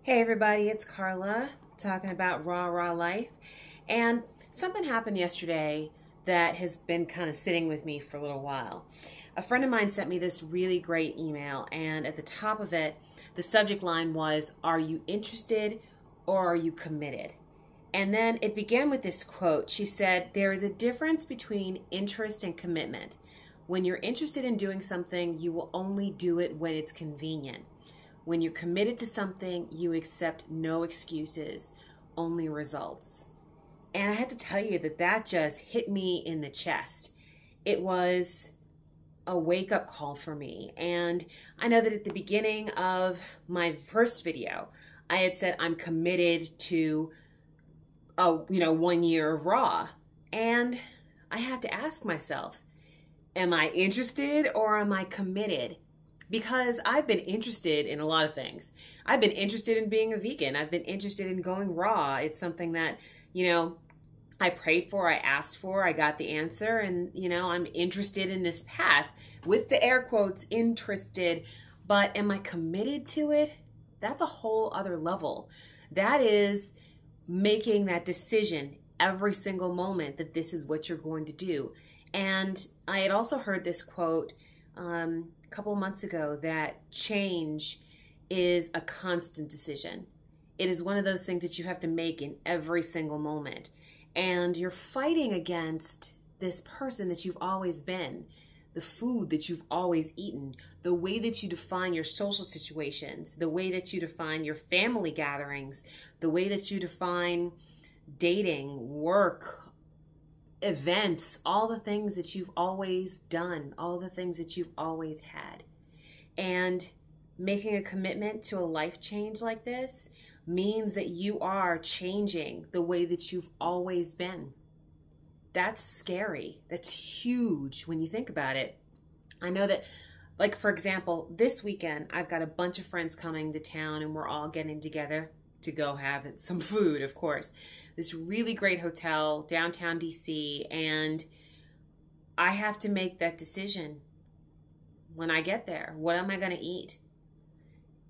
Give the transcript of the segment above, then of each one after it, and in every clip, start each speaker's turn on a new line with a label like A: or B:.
A: Hey everybody, it's Carla talking about Raw Life. And something happened yesterday that has been kind of sitting with me for a little while. A friend of mine sent me this really great email, and at the top of it, the subject line was, "Are you interested or are you committed?" And then it began with this quote. She said, "There is a difference between interest and commitment. When you're interested in doing something, you will only do it when it's convenient. When you're committed to something, you accept no excuses, only results." And I had to tell you that just hit me in the chest. It was a wake-up call for me. And I know that at the beginning of my first video, I had said I'm committed to 1 year of Raw. And I have to ask myself, am I interested or am I committed? Because I've been interested in a lot of things. I've been interested in being a vegan. I've been interested in going raw. It's something that, I prayed for, I asked for, I got the answer, and, I'm interested in this path with the air quotes, interested. But am I committed to it? That's a whole other level. That is making that decision every single moment that this is what you're going to do. And I had also heard this quote a couple of months ago, that change is a constant decision. It is one of those things that you have to make in every single moment. And you're fighting against this person that you've always been, the food that you've always eaten, the way that you define your social situations, the way that you define your family gatherings, the way that you define dating, work, events, all the things that you've always done, all the things that you've always had. And making a commitment to a life change like this means that you are changing the way that you've always been. That's scary. That's huge when you think about it. I know that, like, for example, this weekend, I've got a bunch of friends coming to town and we're all getting together to go have some food, of course. This really great hotel, downtown DC, and I have to make that decision when I get there. What am I going to eat?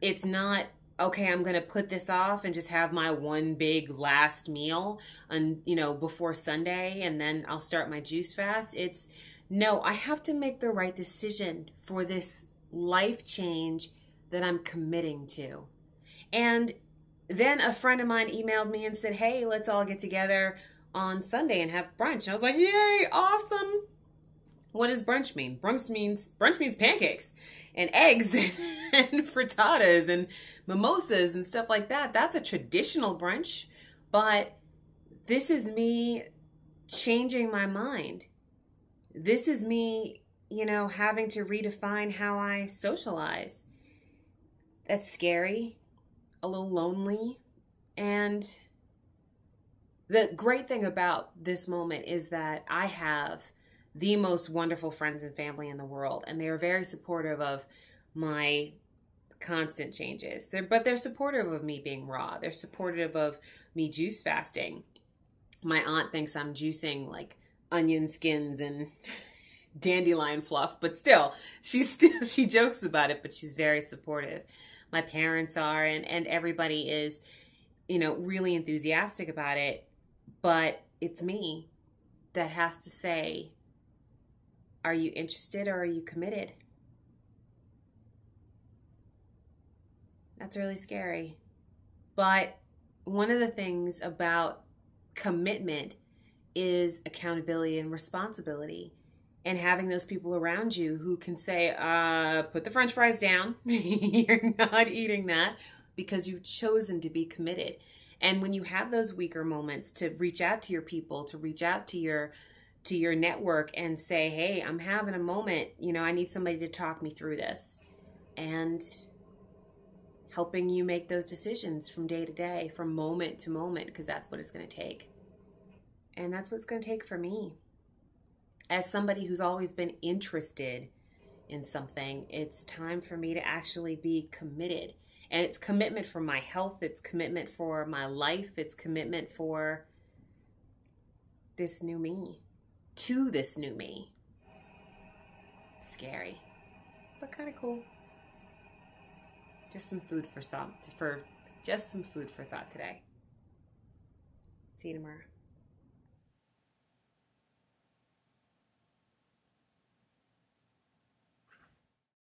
A: It's not, okay, I'm going to put this off and just have my one big last meal before Sunday, and then I'll start my juice fast. It's, no, I have to make the right decision for this life change that I'm committing to. And then a friend of mine emailed me and said, "Hey, let's all get together on Sunday and have brunch." And I was like, "Yay, awesome." What does brunch mean? Brunch means pancakes and eggs and frittatas and mimosas and stuff like that. That's a traditional brunch. But this is me changing my mind. This is me, having to redefine how I socialize. That's scary. A little lonely. And the great thing about this moment is that I have the most wonderful friends and family in the world, and they are very supportive of my constant changes. They're supportive of me being raw. They're supportive of me juice fasting. My aunt thinks I'm juicing like onion skins and dandelion fluff, but still, she jokes about it, but she's very supportive. My parents are, and everybody is, really enthusiastic about it. But it's me that has to say, are you interested or are you committed? That's really scary. But one of the things about commitment is accountability and responsibility. And having those people around you who can say, put the French fries down. You're not eating that, because you've chosen to be committed. And when you have those weaker moments, to reach out to your people, to reach out to your network and say, "Hey, I'm having a moment. I need somebody to talk me through this." And helping you make those decisions from day to day, from moment to moment, because that's what it's going to take. And that's what it's going to take for me. As somebody who's always been interested in something, it's time for me to actually be committed. And it's commitment for my health. It's commitment for my life. It's commitment for this new me, to this new me. Scary, but kind of cool. Just some food for thought, for Just some food for thought today. See you tomorrow.